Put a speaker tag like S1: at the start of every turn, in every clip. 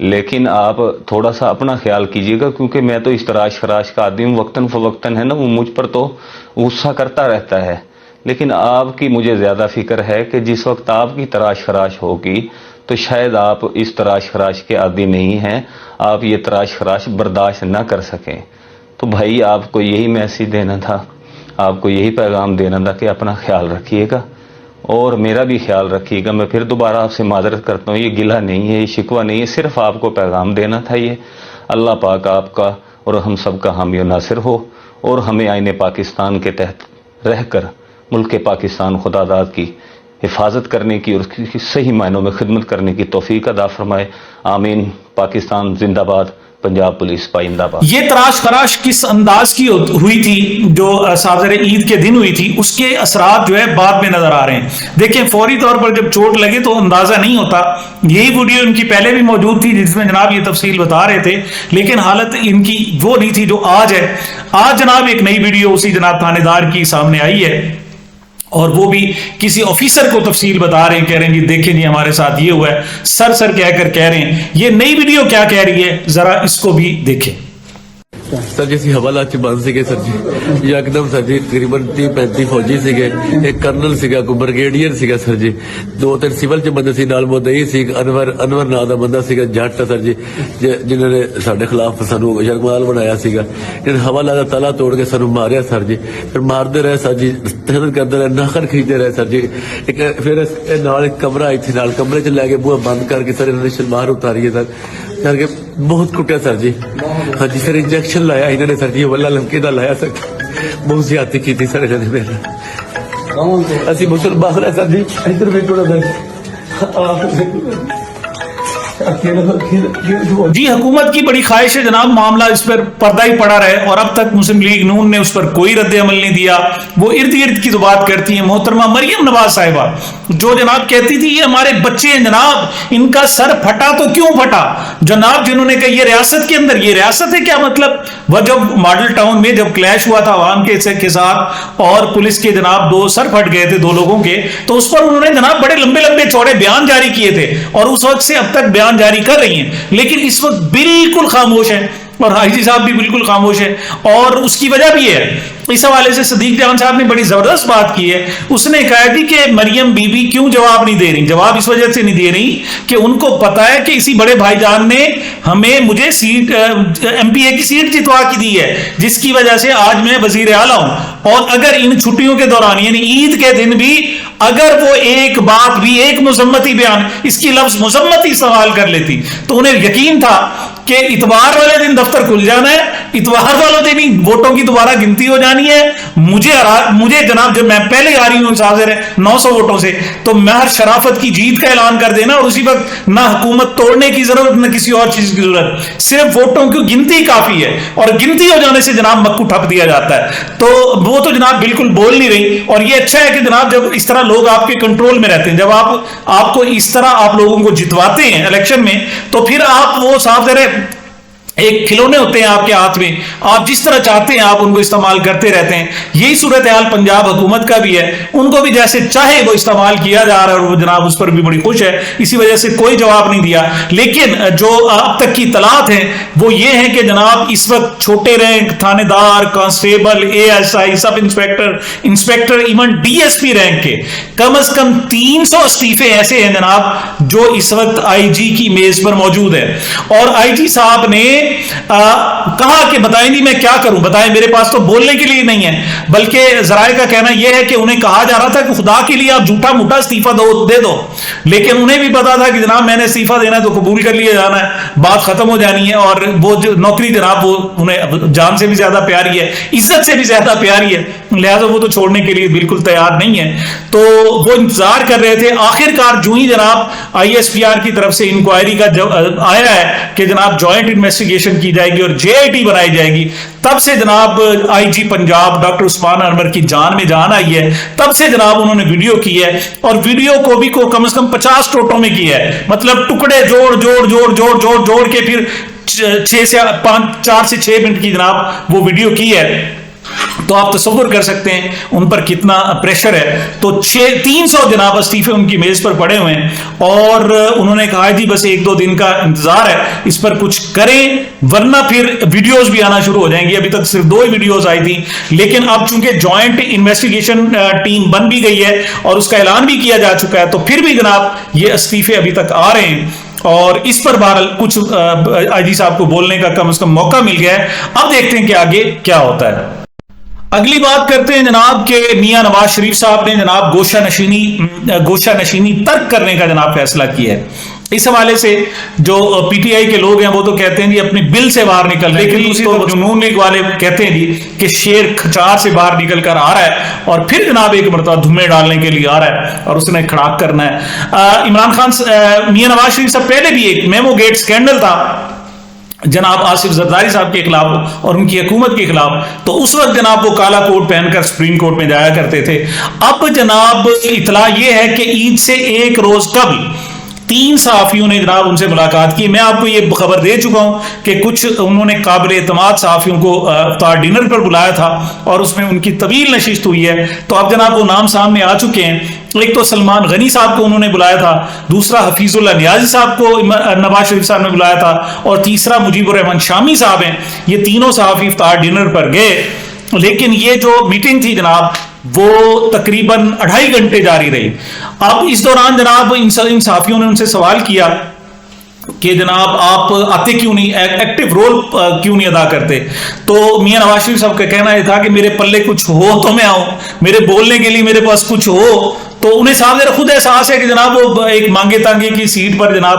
S1: لیکن آپ تھوڑا سا اپنا خیال کیجیے گا، کیونکہ میں تو اس تراش خراش کا آدمی ہوں، وقتاً فوقتاً ہے نا وہ مجھ پر تو غصہ کرتا رہتا ہے، لیکن آپ کی مجھے زیادہ فکر ہے کہ جس وقت آپ کی تراش خراش ہوگی تو شاید آپ اس تراش خراش کے عادی نہیں ہیں، آپ یہ تراش خراش برداشت نہ کر سکیں۔ تو بھائی آپ کو یہی میسیج دینا تھا، آپ کو یہی پیغام دینا تھا کہ اپنا خیال رکھیے گا اور میرا بھی خیال رکھیے گا۔ میں پھر دوبارہ آپ سے معذرت کرتا ہوں، یہ گلہ نہیں ہے، یہ شکوہ نہیں ہے، صرف آپ کو پیغام دینا تھا یہ۔ اللہ پاک آپ کا اور ہم سب کا حامی و ناصر ہو، اور ہمیں آئین پاکستان کے تحت رہ کر ملک پاکستان خدا داد کی حفاظت کرنے کی اور اس کی صحیح معنوں میں خدمت کرنے کی توفیق عطا فرمائے۔ آمین۔ پاکستان زندہ باد، پنجاب پولیس پائندہ باد۔
S2: یہ تراش خراش کس انداز کی ہوئی تھی جو صاحب عید کے دن ہوئی تھی، اس کے اثرات جو ہے بعد میں نظر آ رہے ہیں۔ دیکھیں فوری طور پر جب چوٹ لگے تو اندازہ نہیں ہوتا۔ یہی ویڈیو ان کی پہلے بھی موجود تھی جس میں جناب یہ تفصیل بتا رہے تھے، لیکن حالت ان کی وہ نہیں تھی جو آج ہے۔ آج جناب ایک نئی ویڈیو اسی جناب تھانے دار کی سامنے آئی ہے، اور وہ بھی کسی آفیسر کو تفصیل بتا رہے ہیں، کہہ رہے ہیں جی دیکھیں جی ہمارے ساتھ یہ ہوا ہے، سر کہہ کر کہہ رہے ہیں۔ یہ نئی ویڈیو کیا کہہ رہی ہے ذرا اس کو بھی دیکھیں۔
S3: سر جی حوالہ چ بند سکے سر جی، یکدم سر جی تقریباً 30-35 فوجی سکے، ایک کرنل سکا، کوئی بریگیڈیئر سکا سر جی، 2-3 سول چ بندے سی، نال مدعی سی انور نام دا بندہ سکا جٹ سر جی، جنہوں نے سارے خلاف سانو یرغمال بنایا سکا۔ انہوں نے حوالہ دا تالا توڑ کے سانو ماریا سر جی، پھر مارتے رہے سر جی، تحریر کرتے رہے، ناخن کھینچتے رہے سر جی۔ پھر نال ایک کمرہ آئی تھی، نال کمرے چ لے کے بوہا بند کر کے سر انہوں نے شلوار اتاری ہے سر، کر کے بہت کٹیا سر جی۔ ہاں جی پھر انجیکشن لایا انہوں نے سر جی، واللہ لمکے دا لایا سر، بہت زیادتی کی تھی سر انہوں نے میرا۔ اسی مسلمان ہے سر جی، ادھر بھی تھوڑا
S2: جی حکومت کی بڑی خواہش ہے جناب معاملہ اس پر پردہ ہی پڑا رہے، اور اب تک مسلم لیگ نون نے اس پر کوئی رد عمل نہیں دیا۔ وہ ارد گرد کی تو بات کرتی ہیں محترمہ مریم نواز صاحبہ، جو جناب کہتی تھی یہ ہمارے بچے ہیں جناب، ان کا سر پھٹا تو کیوں پھٹا جناب، جنہوں نے کہا یہ ریاست کے اندر، یہ ریاست ہے کیا مطلب؟ وہ جب ماڈل ٹاؤن میں جب کلیش ہوا تھا عوام کے ساتھ اور پولیس کے جناب 2 سر پھٹ گئے تھے 2 لوگوں کے، تو اس پر انہوں نے جناب بڑے لمبے چوڑے بیان جاری کیے تھے، اور اس وقت سے اب تک بیان جاری کر رہی ہیں، لیکن اس وقت بالکل خاموش ہے، اور آئی جی صاحب بھی بالکل خاموش ہے، اور اس کی وجہ بھی ہے۔ اس حوالے سے صدیق جان صاحب نے بڑی زبردست بات کی ہے، اس نے کہا تھی کہ مریم بی بی کیوں جواب نہیں دے رہی، جواب اس وجہ سے نہیں دے رہی کہ ان کو پتا ہے کہ اسی بڑے بھائی جان نے مجھے سیٹ ایم پی اے کی سیٹ جتوا کی دی ہے، جس کی وجہ سے آج میں وزیر اعلیٰ ہوں، اور اگر ان چھٹیوں کے دوران یعنی عید کے دن بھی اگر وہ ایک بات بھی، ایک مذمتی بیان، اس کی لفظ مذمتی استعمال کر لیتی تو انہیں یقین تھا کہ اتوار والے دن دفتر کھل جانا ہے، اتوار والے دن ہی ووٹوں کی دوبارہ گنتی ہو جانی ہے، مجھے جناب جب میں پہلے آ رہی ہوں حاضر ہے 900 ووٹوں سے، تو میں ہر شرافت کی جیت کا اعلان کر دینا، اور اسی وقت نہ حکومت توڑنے کی ضرورت نہ کسی اور چیز کی ضرورت، صرف ووٹوں کی گنتی کافی ہے، اور گنتی ہو جانے سے جناب مکو ٹھپ دیا جاتا ہے۔ تو وہ تو جناب بالکل بول نہیں رہی، اور یہ اچھا ہے کہ جناب جب اس طرح لوگ آپ کے کنٹرول میں رہتے ہیں، جب آپ کو اس طرح آپ لوگوں کو جتواتے ہیں الیکشن میں، تو پھر آپ وہ صاف ظاہر ہے ایک کھلونے ہوتے ہیں آپ کے ہاتھ میں، آپ جس طرح چاہتے ہیں آپ ان کو استعمال کرتے رہتے ہیں۔ یہی صورتحال پنجاب حکومت کا بھی ہے، ان کو بھی جیسے چاہے وہ استعمال کیا جا رہا ہے، اور وہ جناب اس پر بھی بڑی خوش ہے، اسی وجہ سے کوئی جواب نہیں دیا۔ لیکن جو اب تک کی اطلاعات ہیں وہ یہ ہیں کہ جناب اس وقت چھوٹے رینک تھانے دار، constable, A S I, sub inspector, even D S P rank کے کم از کم 300 استعفے ایسے ہیں جناب جو اس وقت آئی جی کی میز پر موجود ہے، اور آئی جی صاحب نے کہا کہ بتائیں جی میں کیا کروں، بتائیں، میرے پاس تو بولنے کے لیے نہیں ہے، بلکہ ذرائع کا کہنا یہ ہے کہ انہیں کہا جا رہا تھا کہ خدا کے لیے آپ جھوٹا موٹا استعفیٰ دے دو، لیکن انہیں بھی پتا تھا کہ جناب میں نے استعفیٰ دینا ہے تو قبول کر لیا جانا ہے، بات ختم ہو جانی ہے، اور وہ جو نوکری جناب وہ انہیں جان سے بھی زیادہ پیاری ہے، عزت سے بھی زیادہ پیاری ہے، لہذا وہ تو چھوڑنے کے لیے بالکل تیار نہیں ہے۔ تو وہ انتظار کر رہے تھے، آخرکار جو ہی جناب آئی ایس پی آر کی طرف سے انکوائری کا آیا ہے کہ جناب جوائنٹ انویسٹیگیشن کی جائے گی اور جے آئی ٹی بنائی جائے گی، تب سے جناب آئی جی پنجاب ڈاکٹر عثمان انور کی جان میں جان آئی ہے، تب سے جناب انہوں نے ویڈیو کی ہے، اور ویڈیو کو بھی کم از کم 50 ٹوٹوں میں کی ہے، مطلب ٹکڑے جوڑ کے پھر 4 سے 6 منٹ کی جناب وہ ویڈیو کی ہے۔ تو آپ تصور کر سکتے ہیں ان پر کتنا پریشر ہے. تو 300 جناب استعفے ان کی میز پر پڑے ہوئے ہیں اور انہوں نے کہا جی بس 1-2 دن کا انتظار ہے, اس پر کچھ کریں ورنہ پھر ویڈیوز بھی آنا شروع ہو جائیں گی. ابھی تک صرف 2 ہی ویڈیوز آئی تھی, لیکن اب چونکہ جوائنٹ انویسٹیگیشن ٹیم بن بھی گئی ہے اور اس کا اعلان بھی کیا جا چکا ہے, تو پھر بھی جناب یہ استعفے ابھی تک آ رہے ہیں اور اس پر بہرحال کچھ آئی جی صاحب کو بولنے کا کم از کم موقع مل گیا ہے. اب دیکھتے ہیں کہ آگے کیا ہوتا ہے. اگلی بات کرتے ہیں جناب کہ میاں نواز شریف صاحب نے جناب گوشہ نشینی ترک کرنے کا جناب فیصلہ کیا ہے. اس حوالے سے جو پی ٹی آئی کے لوگ ہیں وہ تو کہتے ہیں جی اپنی بل سے باہر نکل رہے ہیں, لیکن دوسری طرف نون لیگ والے کہتے ہیں جی کہ شیر کھچار سے باہر نکل کر آ رہا ہے اور پھر جناب ایک مرتبہ دھمے ڈالنے کے لیے آ رہا ہے اور اس نے کھڑاک کرنا ہے. عمران خان میاں نواز شریف صاحب پہلے بھی ایک میمو گیٹ سکینڈل تھا جناب آصف زرداری صاحب کے خلاف اور ان کی حکومت کے خلاف, تو اس وقت جناب وہ کالا کوٹ پہن کر سپریم کورٹ میں جایا کرتے تھے. اب جناب اطلاع یہ ہے کہ عید سے 1 روز قبل 3 صحافیوں نے جناب ان سے ملاقات کی. میں آپ کو یہ خبر دے چکا ہوں کہ کچھ انہوں نے قابل اعتماد صحافیوں کو افطار ڈنر پر بلایا تھا اور اس میں ان کی طویل نشست ہوئی ہے. تو اب جناب وہ نام سامنے آ چکے ہیں. ایک تو سلمان غنی صاحب کو انہوں نے بلایا تھا, دوسرا حفیظ اللہ نیازی صاحب کو نواز شریف صاحب نے بلایا تھا, اور تیسرا مجیب الرحمان شامی صاحب ہیں. یہ تینوں صحافی افطار ڈنر پر گئے, لیکن یہ جو میٹنگ تھی جناب وہ تقریباً 2.5 گھنٹے جاری رہی. اب اس دوران جناب ان صحافیوں نے ان سے سوال کیا کہ جناب آپ آتے کیوں نہیں, ایکٹیو رول کیوں نہیں ادا کرتے. تو میاں نواز شریف صاحب کا کہنا یہ تھا کہ میرے پلے کچھ ہو تو میں آؤں, میرے بولنے کے لیے میرے پاس کچھ ہو. تو انہیں صاحب ذرا خود احساس ہے کہ جناب وہ ایک مانگے تانگے کی سیٹ پر جناب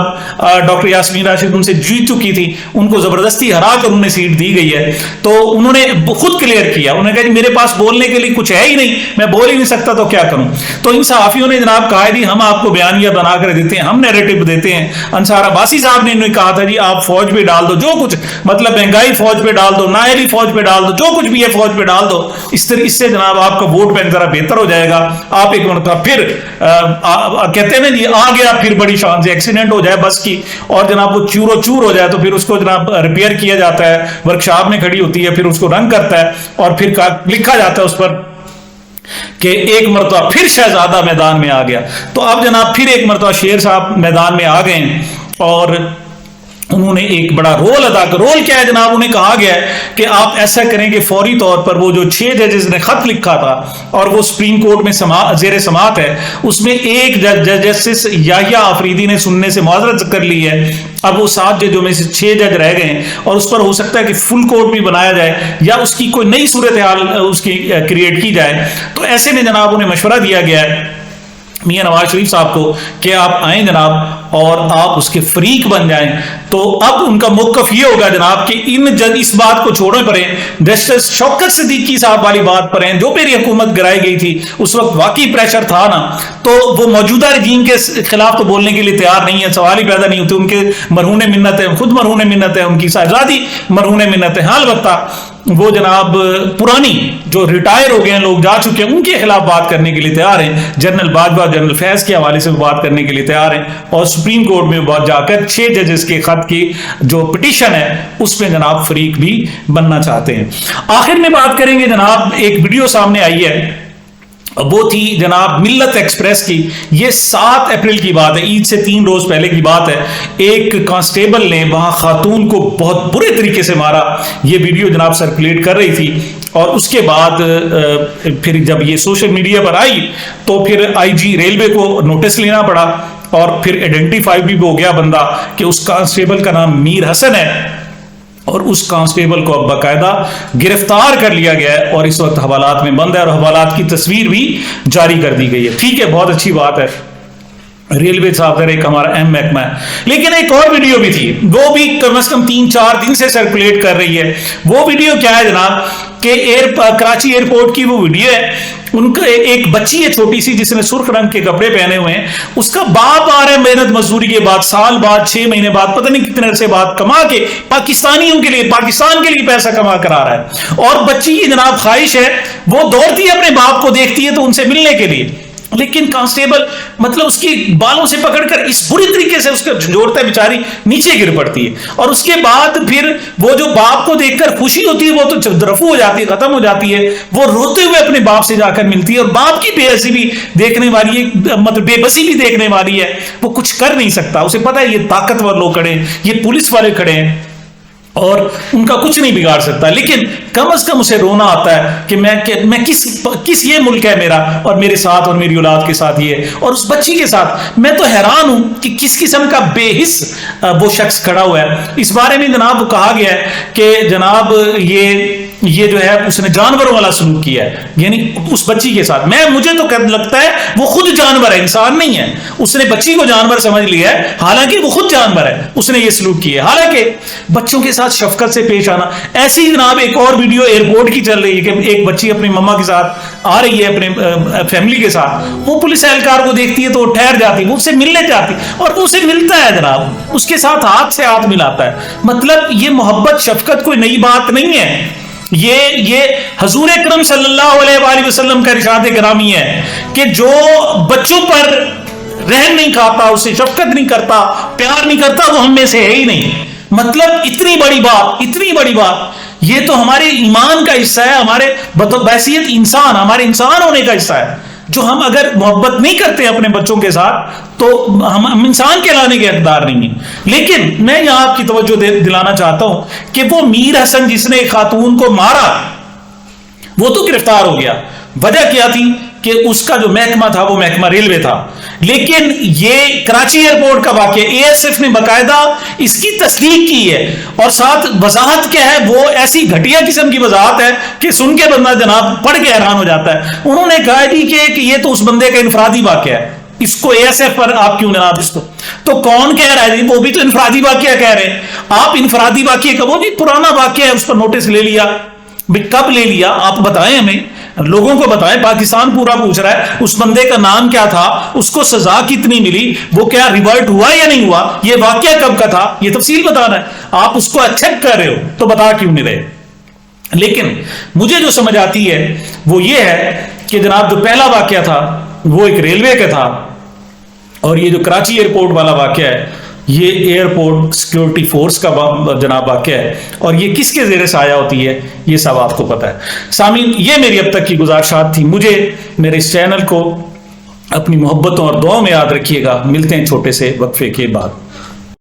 S2: ڈاکٹر یاسمین راشد ان سے جیت چکی تھی, ان کو زبردستی ہرا کر انہیں سیٹ دی گئی ہے. تو انہوں نے خود کلیئر کیا, انہوں نے کہا جی میرے پاس بولنے کے لیے کچھ ہے ہی نہیں, میں بول ہی نہیں سکتا تو کیا کروں. تو ان صحافیوں نے جناب کہا جی ہم آپ کو بیانیہ بنا کر دیتے ہیں, ہم نیریٹو دیتے ہیں. انصار عباسی صاحب نے انہیں کہا تھا جی آپ فوج پہ ڈال دو جو کچھ, مطلب مہنگائی فوج پہ ڈال دو, نائری فوج پہ ڈال دو, جو کچھ بھی ہے فوج پہ ڈال دو, اس سے جناب آپ کا ووٹ بینک ذرا بہتر ہو جائے گا. آپ ایک مرتبہ پھر کہتے ہیں نا جی آ گیا پھر بڑی شان سے ایکسیڈنٹ ہو جائے بس کی اور جناب وہ چورو چور ہو جائے تو پھر اس کو جناب ریپیئر کیا جاتا ہے, ورکشاپ میں کھڑی ہوتی ہے, پھر اس کو رنگ کرتا ہے اور پھر لکھا جاتا ہے اس پر کہ ایک مرتبہ پھر شہزادہ میدان میں آ گیا. تو اب جناب پھر ایک مرتبہ شیر صاحب میدان میں آ گئے ہیں اور انہوں نے ایک بڑا رول ادا کر. رول کیا ہے جناب, انہیں کہا گیا ہے کہ آپ ایسا کریں کہ فوری طور پر وہ جو 6 ججز نے خط لکھا تھا اور وہ سپریم کورٹ میں زیر سماعت ہے, اس میں ایک جسٹس یحییٰ آفریدی نے سننے سے معذرت کر لی ہے. اب وہ 7 ججوں میں سے 6 جج رہ گئے ہیں اور اس پر ہو سکتا ہے کہ فل کورٹ بھی بنایا جائے یا اس کی کوئی نئی صورتحال اس کی کریٹ کی جائے. تو ایسے میں جناب انہیں مشورہ دیا گیا ہے میاں نواز شریف صاحب کو کہ آپ آئیں جناب اور آپ اس کے فریق بن جائیں. تو اب ان کا موقف یہ ہوگا جناب کہ اس بات کو چھوڑنے پڑیں, جسٹس شوکت صدیقی صاحب والی بات پر ہیں, جو میری حکومت گرائی گئی تھی اس وقت واقعی پریشر تھا نا, تو وہ موجودہ رجیم کے خلاف تو بولنے کے لیے تیار نہیں ہے, سوال ہی پیدا نہیں ہوتے. ان کے مرہون منت ہے, خود مرہون منت ہے, ان کی صاحبزادی مرہون منت ہے. البتہ وہ جناب پرانی جو ریٹائر ہو گئے ہیں, لوگ جا چکے ہیں, ان کے خلاف بات کرنے کے لیے تیار ہیں. جنرل باجوہ, جنرل فیض کے حوالے سے بات کرنے کے لیے تیار ہیں اور سپریم کورٹ میں جا کر 6 ججز کے خط کی جو پٹیشن ہے اس میں جناب فریق بھی بننا چاہتے ہیں. آخر میں بات کریں گے جناب, ایک ویڈیو سامنے آئی ہے, وہ تھی جناب ملت ایکسپریس کی. یہ 7 اپریل کی بات ہے, عید سے 3 روز پہلے کی بات ہے. ایک کانسٹیبل نے وہاں خاتون کو بہت برے طریقے سے مارا. یہ ویڈیو جناب سرکولیٹ کر رہی تھی اور اس کے بعد پھر جب یہ سوشل میڈیا پر آئی تو پھر آئی جی ریلوے کو نوٹس لینا پڑا اور پھر آئیڈینٹیفائی بھی ہو گیا بندہ کہ اس کانسٹیبل کا نام میر حسن ہے اور اس کانسٹیبل کو اب باقاعدہ گرفتار کر لیا گیا ہے اور اس وقت حوالات میں بند ہے اور حوالات کی تصویر بھی جاری کر دی گئی ہے. ٹھیک ہے, بہت اچھی بات ہے, ریلوے صاحب ایک ہمارا اہم محکمہ ہے. لیکن ایک اور ویڈیو بھی تھی, وہ بھی کم از کم 3-4 دن سے سرکولیٹ کر رہی ہے. وہ ویڈیو کیا ہے جناب کہ کراچی ایئرپورٹ کی وہ ویڈیو ہے. ان کا ایک بچی ہے چھوٹی سی جس نے سرخ رنگ کے کپڑے پہنے ہوئے ہیں, اس کا باپ آ رہا ہے محنت مزدوری کے بعد, سال بعد 6 مہینے بعد پتہ نہیں کتنے عرصے بعد کما کے پاکستانیوں کے لیے, پاکستان کے لیے پیسہ کما کر آ رہا ہے. اور بچی کی جناب خواہش ہے, وہ دوڑتی ہے اپنے باپ کو دیکھتی ہے تو ان سے ملنے کے لیے. لیکن کانسٹیبل مطلب اس کی بالوں سے پکڑ کر اس بری طریقے سے اس کو جھنجھوڑتا ہے، بیچاری نیچے گر پڑتی ہے، اور اس کے بعد پھر وہ جو باپ کو دیکھ کر خوشی ہوتی ہے وہ تو رفو ہو جاتی ہے، ختم ہو جاتی ہے، وہ روتے ہوئے اپنے باپ سے جا کر ملتی ہے، اور باپ کی بے حسی بھی دیکھنے والی ہے، مطلب بے بسی بھی دیکھنے والی ہے، وہ کچھ کر نہیں سکتا، اسے پتا ہے یہ طاقتور لوگ کھڑے ہیں، یہ پولیس والے کھڑے ہیں اور ان کا کچھ نہیں بگاڑ سکتا، لیکن کم از کم اسے رونا آتا ہے کہ میں کس یہ ملک ہے میرا، اور میرے ساتھ اور میری اولاد کے ساتھ یہ، اور اس بچی کے ساتھ میں تو حیران ہوں کہ کس قسم کا بے حس وہ شخص کھڑا ہوا ہے۔ اس بارے میں جناب وہ کہا گیا ہے کہ جناب یہ جو ہے اس نے جانوروں والا سلوک کیا ہے، یعنی اس بچی کے ساتھ، مجھے تو لگتا ہے وہ خود جانور ہے، انسان نہیں ہے، اس نے بچی کو جانور سمجھ لیا ہے، حالانکہ وہ خود جانور ہے، اس نے یہ سلوک کیا ہے۔ حالانکہ بچوں کے ساتھ شفقت سے پیش آنا، ایسی جناب ایک اور ویڈیو ایئرپورٹ کی چل رہی ہے کہ ایک بچی اپنی مما کے ساتھ آ رہی ہے، اپنے فیملی کے ساتھ، وہ پولیس اہلکار کو دیکھتی ہے تو وہ ٹھہر جاتی ہے، وہ اسے ملنے جاتی اور وہ اسے ملتا ہے جناب، اس کے ساتھ ہاتھ سے ہاتھ ملاتا ہے۔ مطلب یہ محبت شفقت کوئی نئی بات نہیں ہے، یہ حضور اکرم صلی اللہ علیہ وآلہ وسلم کا ارشاد گرامی ہے کہ جو بچوں پر رحم نہیں کھاتا، اسے شفقت نہیں کرتا، پیار نہیں کرتا، وہ ہم میں سے ہے ہی نہیں۔ مطلب اتنی بڑی بات، یہ تو ہمارے ایمان کا حصہ ہے، ہمارے بحیثیت انسان، ہمارے انسان ہونے کا حصہ ہے، جو ہم اگر محبت نہیں کرتے اپنے بچوں کے ساتھ تو ہم انسان کہلانے کے حقدار نہیں ہیں۔ لیکن میں یہاں آپ کی توجہ دلانا چاہتا ہوں کہ وہ میر حسن جس نے خاتون کو مارا وہ تو گرفتار ہو گیا، وجہ کیا تھی کہ اس کا جو محکمہ تھا وہ محکمہ ریلوے تھا، لیکن یہ کراچی ایئرپورٹ کا واقعہ اے ایس ایف نے باقاعدہ اس کی تصدیق کی ہے، اور ساتھ وضاحت کیا ہے، وہ ایسی گھٹیا قسم کی وضاحت ہے کہ سن کے بندہ جناب پڑھ کے حیران ہو جاتا ہے۔ انہوں نے کہا جی کہ یہ تو اس بندے کا انفرادی واقعہ ہے، اس کو اے ایس ایف پر آپ کیوں جناب اس کو تو کون کہہ رہا ہے جی، وہ بھی تو انفرادی واقعہ کہہ رہے ہیں آپ، انفرادی واقعہ کا وہ جی پرانا واقعہ ہے، اس پر نوٹس لے لیا، کب لے لیا آپ بتائیں، ہمیں لوگوں کو بتائیں، پاکستان پورا پوچھ رہا ہے اس بندے کا نام کیا تھا، اس کو سزا کتنی ملی، وہ کیا ریورٹ ہوا یا نہیں ہوا، یہ واقعہ کب کا تھا، یہ تفصیل بتانا ہے۔ آپ اس کو اچھک کر رہے ہو تو بتا کیوں نہیں رہے۔ لیکن مجھے جو سمجھ آتی ہے وہ یہ ہے کہ جناب جو پہلا واقعہ تھا وہ ایک ریلوے کا تھا، اور یہ جو کراچی ایئرپورٹ والا واقعہ ہے یہ ایئرپورٹ سیکیورٹی فورس کا جناب واقعہ ہے، اور یہ کس کے زیر سایہ ہوتی ہے یہ سب آپ کو پتا ہے۔ سامعین، یہ میری اب تک کی گزارشات تھی، مجھے میرے اس چینل کو اپنی محبتوں اور دعاؤں میں یاد رکھیے گا۔ ملتے ہیں چھوٹے سے وقفے کے بعد۔